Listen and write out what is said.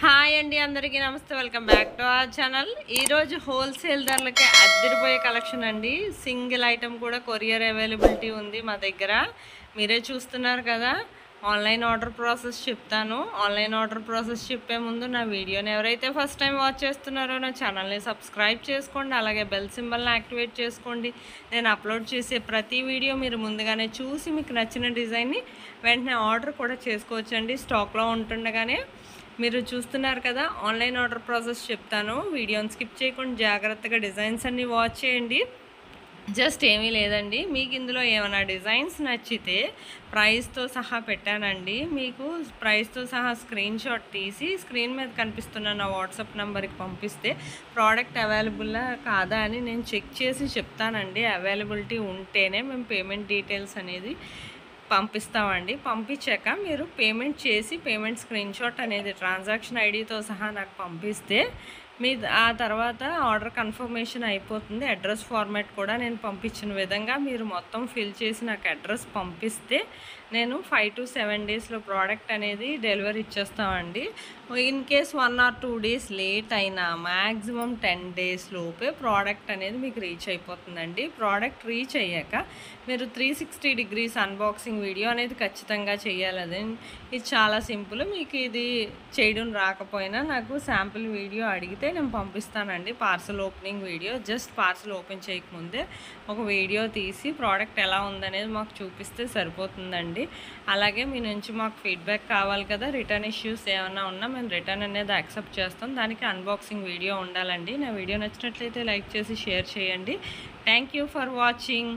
Hi అండి, అందరికీ నమస్తే. Welcome back to our channel. ఈరోజు హోల్సేల్ ధరలకే అద్దరిపోయే కలెక్షన్ అండి. సింగిల్ ఐటమ్ కూడా కొరియర్ అవైలబిలిటీ ఉంది మా దగ్గర. మీరే చూస్తున్నారు కదా. ఆన్లైన్ ఆర్డర్ ప్రాసెస్ చెప్తాను. ఆన్లైన్ ఆర్డర్ ప్రాసెస్ చెప్పే ముందు నా వీడియోని ఎవరైతే ఫస్ట్ టైం వాచ్ చేస్తున్నారో నా ఛానల్ని సబ్స్క్రైబ్ చేసుకోండి. అలాగే బెల్ సింబల్ని యాక్టివేట్ చేసుకోండి. నేను అప్లోడ్ చేసే ప్రతి వీడియో మీరు ముందుగానే చూసి మీకు నచ్చిన డిజైన్ని వెంటనే ఆర్డర్ కూడా చేసుకోవచ్చండి. స్టాక్లో ఉంటుండగానే మీరు చూస్తున్నారు కదా. ఆన్లైన్ ఆర్డర్ ప్రాసెస్ చెప్తాను. వీడియోని స్కిప్ చేయకుండా జాగ్రత్తగా డిజైన్స్ అన్నీ వాచ్ చేయండి. జస్ట్ ఏమీ లేదండి, మీకు ఇందులో ఏమైనా డిజైన్స్ నచ్చితే ప్రైస్తో సహా పెట్టానండి. మీకు ప్రైస్తో సహా స్క్రీన్ షాట్ తీసి స్క్రీన్ మీద కనిపిస్తున్న నా వాట్సాప్ నెంబర్కి పంపిస్తే ప్రోడక్ట్ అవైలబుల్లా కాదా అని నేను చెక్ చేసి చెప్తానండి. అవైలబిలిటీ ఉంటేనే మేము పేమెంట్ డీటెయిల్స్ అనేది పంపిస్తామండి. పంపించాక మీరు పేమెంట్ చేసి పేమెంట్ స్క్రీన్ షాట్ అనేది ట్రాన్సాక్షన్ ఐడితో సహా నాకు పంపిస్తే మీ ఆ తర్వాత ఆర్డర్ కన్ఫర్మేషన్ అయిపోతుంది. అడ్రస్ ఫార్మాట్ కూడా నేను పంపించిన విధంగా మీరు మొత్తం ఫిల్ చేసి నాకు అడ్రస్ పంపిస్తే నేను 5 to 7 డేస్లో ప్రోడక్ట్ అనేది డెలివరీ ఇచ్చేస్తామండి. In case 1 or 2 days late అయినా మ్యాక్సిమం 10 డేస్ లోపే ప్రోడక్ట్ అనేది మీకు రీచ్ అయిపోతుందండి. ప్రోడక్ట్ రీచ్ అయ్యాక మీరు 360 degrees అన్బాక్సింగ్ వీడియో అనేది ఖచ్చితంగా చేయాలి. ఇది చాలా సింపుల్. మీకు ఇది చేయడం రాకపోయినా నాకు శాంపిల్ వీడియో అడిగితే నేను పంపిస్తానండి. Parcel opening video, just parcel open చేయకముందే ఒక వీడియో తీసి ప్రోడక్ట్ ఎలా ఉందనేది మాకు చూపిస్తే సరిపోతుందండి. అలాగే మీ నుంచి మాకు ఫీడ్బ్యాక్ కావాలి కదా. రిటర్న్ ఇష్యూస్ ఏమైనా ఉన్నా మేము రిటర్న్ అనేది యాక్సెప్ట్ చేస్తాం. దానికి అన్బాక్సింగ్ వీడియో ఉండాలండి. నా వీడియో నచ్చినట్లయితే లైక్ చేసి షేర్ చేయండి. Thank you for watching.